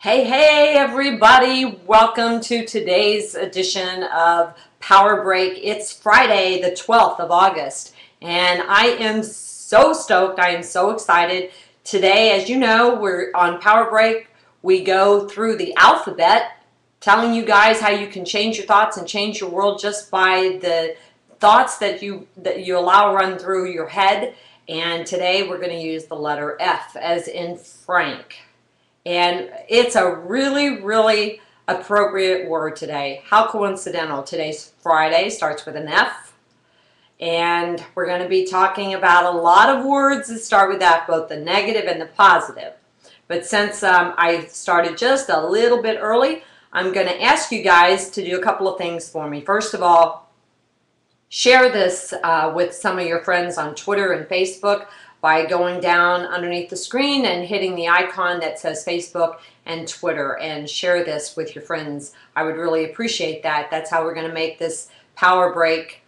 Hey everybody, welcome to today's edition of Power Break. It's Friday the 12th of August and I am so stoked, I am so excited. Today, as you know, we're on Power Break. We go through the alphabet, telling you guys how you can change your thoughts and change your world just by the thoughts that you allow run through your head. And today we're going to use the letter F as in Frank. And it's a really appropriate word today. How coincidental. Today's Friday, starts with an F. And we're going to be talking about a lot of words that start with F, both the negative and the positive. But since I started just a little bit early, I'm going to ask you guys to do a couple of things for me. First of all, share this with some of your friends on Twitter and Facebook by going down underneath the screen and hitting the icon that says Facebook and Twitter, and share this with your friends. I would really appreciate that. That's how we're going to make this Power Break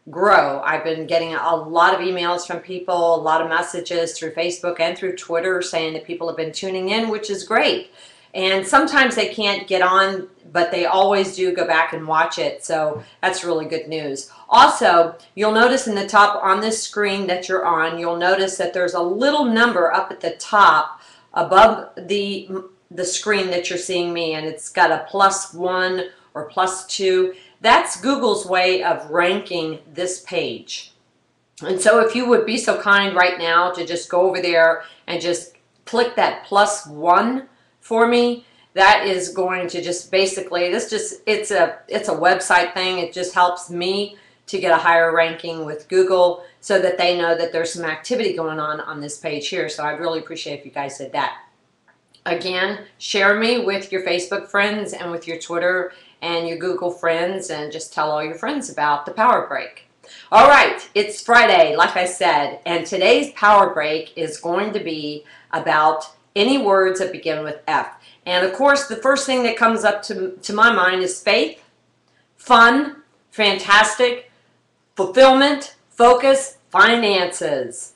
grow. I've been getting a lot of emails from people, a lot of messages through Facebook and through Twitter saying that people have been tuning in, which is great. And sometimes they can't get on, but they always do go back and watch it, so that's really good news. Also, you'll notice in the top on this screen that you're on, you'll notice that there's a little number up at the top above the screen that you're seeing me, and it's got a +1 or +2. That's Google's way of ranking this page. And so if you would be so kind right now to just go over there and just click that +1 for me, that is going to just basically, it's a website thing. It just helps me to get a higher ranking with Google so that they know that there's some activity going on this page here. So I'd really appreciate if you guys did that. Again, share me with your Facebook friends and with your Twitter and your Google friends, and just tell all your friends about the Power Break. All right, it's Friday, like I said, and today's Power Break is going to be about any words that begin with F. And of course, the first thing that comes up to my mind is faith, fun, fantastic, fulfillment, focus, finances.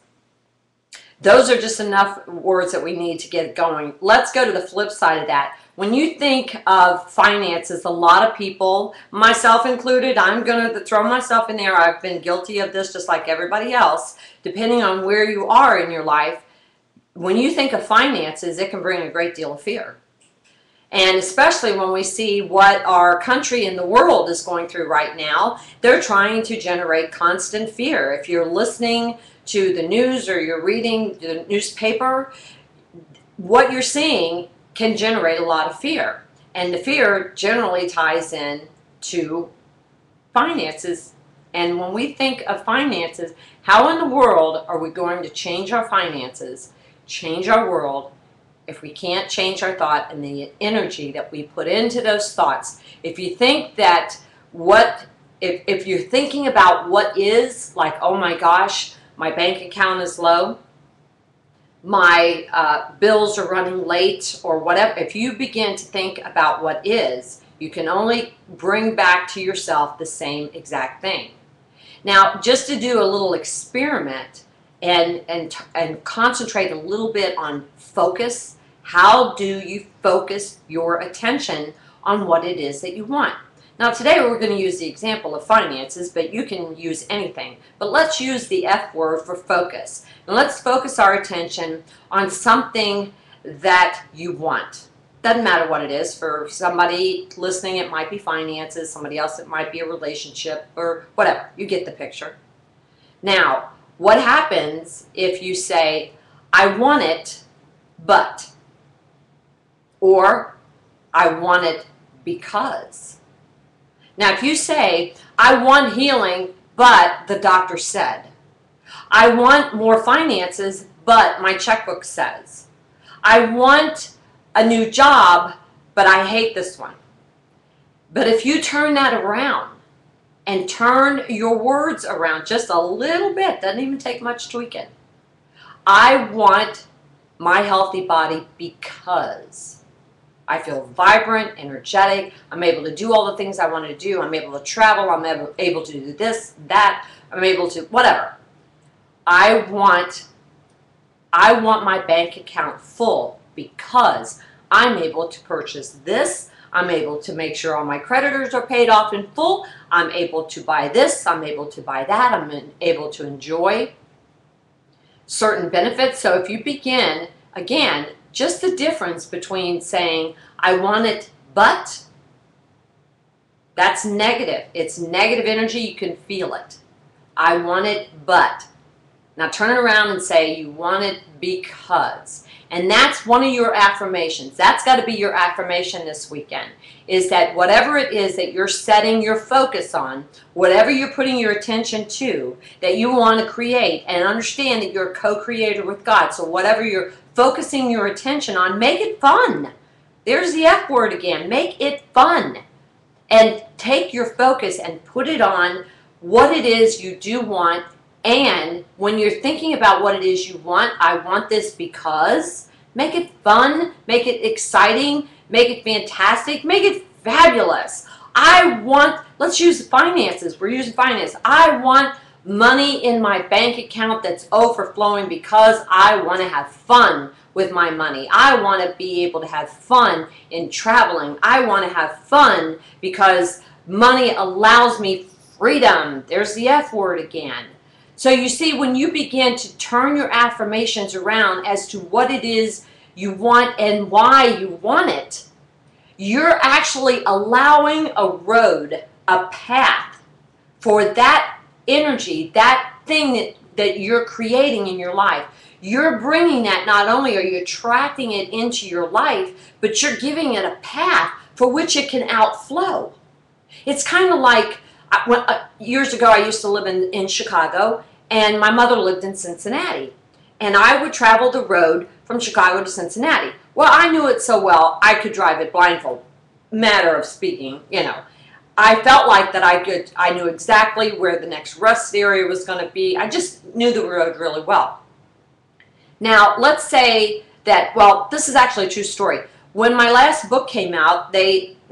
Those are just enough words that we need to get going. Let's go to the flip side of that. When you think of finances, a lot of people, myself included, I'm going to throw myself in there. I've been guilty of this just like everybody else. Depending on where you are in your life, when you think of finances, it can bring a great deal of fear. And especially when we see what our country and the world is going through right now, they're trying to generate constant fear. If you're listening to the news or you're reading the newspaper, what you're seeing can generate a lot of fear. And the fear generally ties in to finances. And when we think of finances, how in the world are we going to change our finances, change our world, if we can't change our thought and the energy that we put into those thoughts? If you think that if you're thinking about what is, like, oh my gosh, my bank account is low, my bills are running late, or whatever, if you begin to think about what is, you can only bring back to yourself the same exact thing. Now, just to do a little experiment and concentrate a little bit on focus, how do you focus your attention on what it is that you want? Now today we're going to use the example of finances, but you can use anything. But let's use the F word for focus. And let's focus our attention on something that you want. Doesn't matter what it is. For somebody listening, it might be finances. Somebody else, it might be a relationship, or whatever. You get the picture. Now, what happens if you say, I want it, but, or I want it because? Now, if you say, I want healing, but the doctor said. I want more finances, but my checkbook says. I want a new job, but I hate this one. But if you turn that around and turn your words around just a little bit, doesn't even take much tweaking. I want my healthy body because I feel vibrant, energetic, I'm able to do all the things I want to do, I'm able to travel, I'm able to do this, that, I'm able to, whatever. I want my bank account full because I'm able to purchase this. I'm able to make sure all my creditors are paid off in full. I'm able to buy this. I'm able to buy that. I'm able to enjoy certain benefits. So if you begin, again, just the difference between saying, I want it, but that's negative. It's negative energy. You can feel it. I want it, but. Now turn it around and say, you want it because. And that's one of your affirmations. That's got to be your affirmation this weekend, is that whatever it is that you're setting your focus on, whatever you're putting your attention to, that you want to create, and understand that you're a co-creator with God. So whatever you're focusing your attention on, make it fun. There's the F word again. Make it fun. And take your focus and put it on what it is you do want. And when you're thinking about what it is you want, I want this because, make it fun, make it exciting, make it fantastic, make it fabulous. I want, let's use finances. We're using finance. I want money in my bank account that's overflowing because I want to have fun with my money. I want to be able to have fun in traveling. I want to have fun because money allows me freedom. There's the F word again. So you see, when you begin to turn your affirmations around as to what it is you want and why you want it, you're actually allowing a road, a path for that energy, that thing that you're creating in your life. You're bringing that, not only are you attracting it into your life, but you're giving it a path for which it can outflow. It's kind of like, years ago I used to live in Chicago, and my mother lived in Cincinnati. And I would travel the road from Chicago to Cincinnati. Well, I knew it so well, I could drive it blindfold. Matter of speaking, you know. I felt like that I knew exactly where the next rest area was going to be. I just knew the road really well. Now, let's say that, well, this is actually a true story. When my last book came out,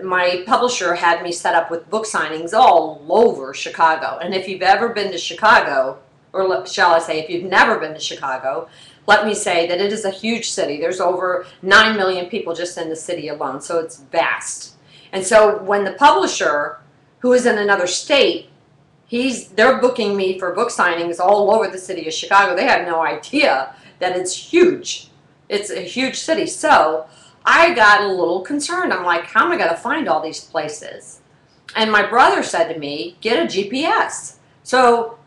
my publisher had me set up with book signings all over Chicago. And if you've ever been to Chicago, or shall I say, if you've never been to Chicago, let me say that it is a huge city. There's over 9 million people just in the city alone, so it's vast. And so when the publisher, who is in another state, they're booking me for book signings all over the city of Chicago. They have no idea that it's huge. It's a huge city. So I got a little concerned. I'm like, how am I going to find all these places? And my brother said to me, get a GPS. So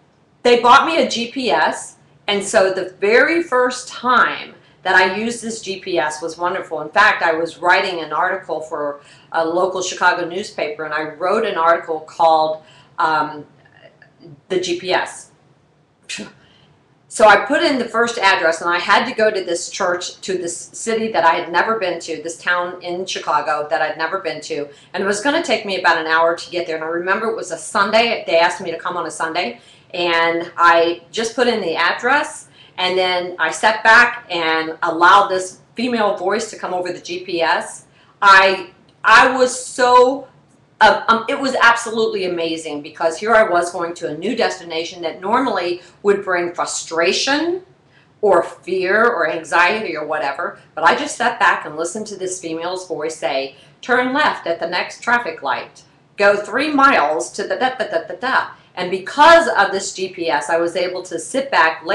they bought me a GPS. And so the very first time that I used this GPS was wonderful. In fact, I was writing an article for a local Chicago newspaper, and I wrote an article called The GPS. So I put in the first address, and I had to go to this church, to this city that I had never been to, this town in Chicago that I'd never been to, and it was going to take me about an hour to get there. And I remember it was a Sunday. They asked me to come on a Sunday, and I just put in the address, and then I sat back and allowed this female voice to come over the GPS. I was so, it was absolutely amazing, because here I was going to a new destination that normally would bring frustration or fear or anxiety or whatever, but I just sat back and listened to this female's voice say, turn left at the next traffic light, go 3 miles to the da-da-da-da-da. And because of this GPS, I was able to sit back,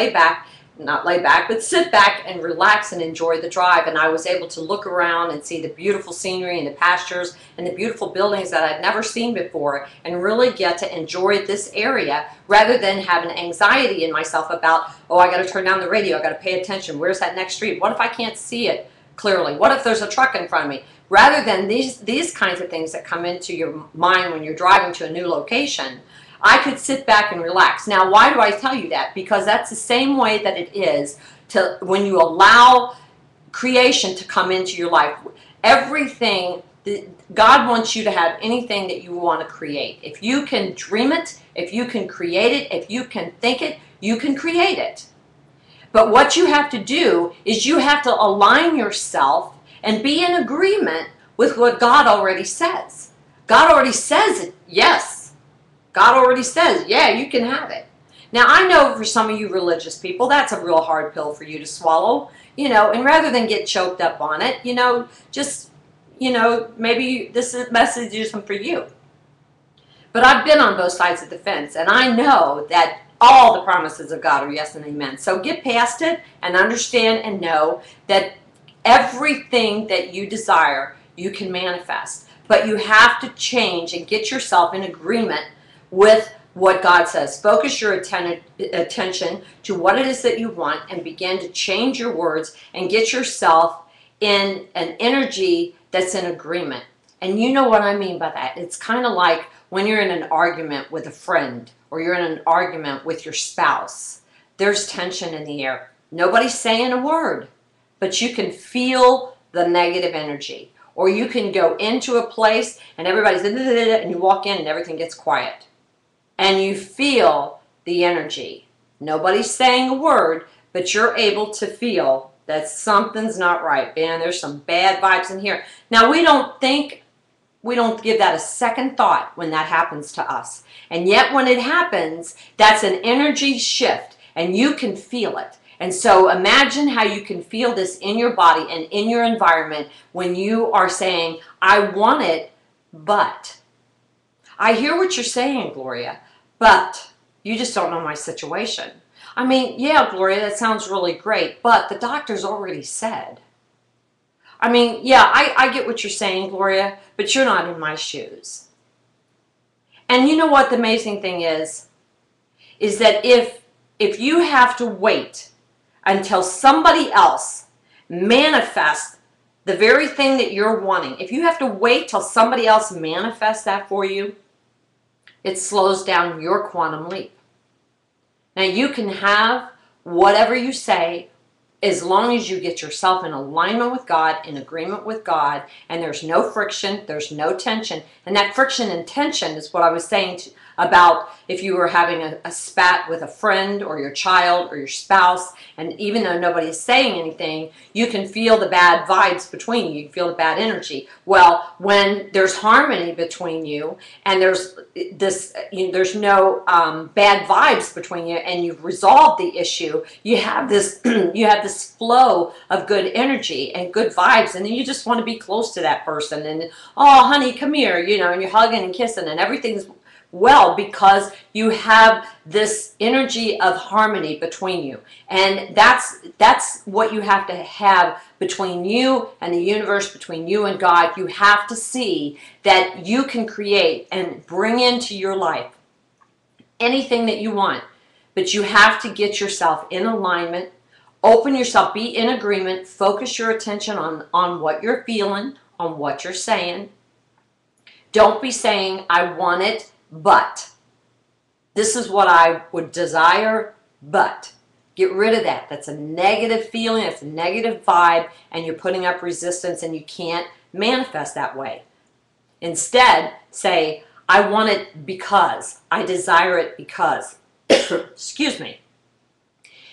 not lay back, but sit back and relax and enjoy the drive. And I was able to look around and see the beautiful scenery and the pastures and the beautiful buildings that I'd never seen before, and really get to enjoy this area rather than having anxiety in myself about, oh, I got to turn down the radio, I got to pay attention, where's that next street? What if I can't see it clearly? What if there's a truck in front of me? Rather than these kinds of things that come into your mind when you're driving to a new location, I could sit back and relax. Now, why do I tell you that? Because that's the same way that it is to when you allow creation to come into your life. Everything, God wants you to have anything that you want to create. If you can dream it, if you can create it, if you can think it, you can create it. But what you have to do is you have to align yourself and be in agreement with what God already says. God already says it, yes. God already says, yeah, you can have it. Now, I know for some of you religious people, that's a real hard pill for you to swallow, and rather than get choked up on it, just, maybe this message isn't for you. But I've been on both sides of the fence, and I know that all the promises of God are yes and amen. So get past it and understand and know that everything that you desire, you can manifest. But you have to change and get yourself in agreement with what God says. Focus your attention to what it is that you want and begin to change your words and get yourself in an energy that's in agreement. And you know what I mean by that. It's kind of like when you're in an argument with a friend or you're in an argument with your spouse. There's tension in the air. Nobody's saying a word, but you can feel the negative energy. Or you can go into a place and everybody's and you walk in and everything gets quiet. And you feel the energy. Nobody's saying a word, but you're able to feel that something's not right. Man, there's some bad vibes in here. Now, we don't give that a second thought when that happens to us. And yet when it happens, that's an energy shift and you can feel it. And so imagine how you can feel this in your body and in your environment when you are saying, I want it, but. I hear what you're saying, Gloria, but you just don't know my situation. I mean, yeah, Gloria, that sounds really great, but the doctor's already said. I mean, yeah, I get what you're saying, Gloria, but you're not in my shoes. And you know what the amazing thing is that if you have to wait until somebody else manifests the very thing that you're wanting, if you have to wait till somebody else manifests that for you, it slows down your quantum leap. Now, you can have whatever you say as long as you get yourself in alignment with God, in agreement with God, and there's no friction, there's no tension. And that friction and tension is what I was saying about if you were having a spat with a friend or your child or your spouse, and even though nobody's saying anything, you can feel the bad vibes between you. You can feel the bad energy. Well, when there's harmony between you and there's there's no bad vibes between you, and you've resolved the issue, you have this this flow of good energy and good vibes, and then you just want to be close to that person, and oh, honey, come here, and you're hugging and kissing, and everything's well, because you have this energy of harmony between you. And that's what you have to have between you and the universe, between you and God. You have to see that you can create and bring into your life anything that you want. But you have to get yourself in alignment, open yourself, be in agreement, focus your attention on what you're feeling, on what you're saying. Don't be saying, I want it, but. This is what I would desire, but. Get rid of that. That's a negative feeling, it's a negative vibe, and you're putting up resistance, and you can't manifest that way. Instead, say, I want it because. I desire it because. Excuse me.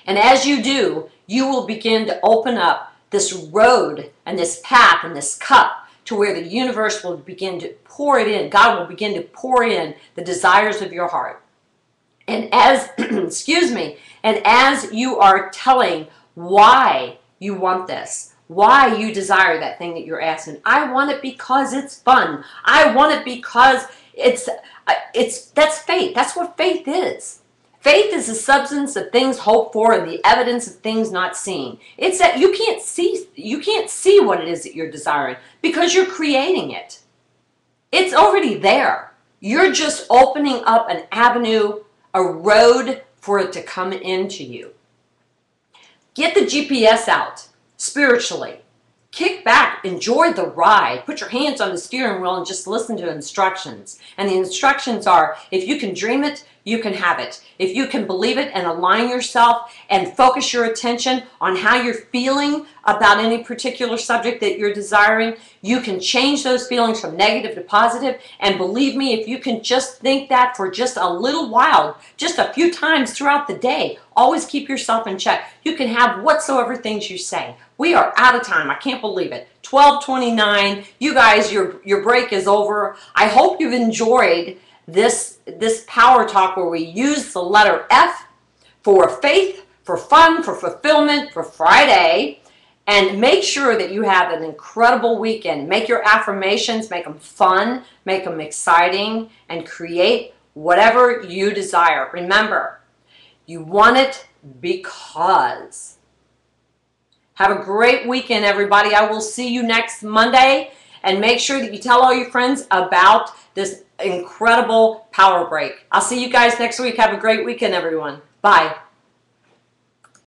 And as you do, you will begin to open up this road and this path and this cup to where the universe will begin to pour it in. God will begin to pour in the desires of your heart. And as, excuse me, and as you are telling why you want this, why you desire that thing that you're asking, I want it because it's fun. I want it because that's faith. That's what faith is. Faith is the substance of things hoped for and the evidence of things not seen. It's that you can't see what it is that you're desiring because you're creating it. It's already there. You're just opening up an avenue, a road for it to come into you. Get the GPS out spiritually. Kick back, enjoy the ride. Put your hands on the steering wheel and just listen to instructions. And the instructions are, if you can dream it, you can have it. If you can believe it and align yourself and focus your attention on how you're feeling about any particular subject that you're desiring, you can change those feelings from negative to positive. And believe me, if you can just think that for just a little while, just a few times throughout the day, always keep yourself in check. You can have whatsoever things you say. We are out of time. I can't believe it. 12:29. You guys, your break is over. I hope you've enjoyed this power talk where we use the letter F for faith, for fun, for fulfillment, for Friday. And make sure that you have an incredible weekend. Make your affirmations, make them fun, make them exciting, and create whatever you desire. Remember, you want it because. Have a great weekend, everybody. I will see you next Monday. And make sure that you tell all your friends about this incredible power break. I'll see you guys next week. Have a great weekend, everyone. Bye.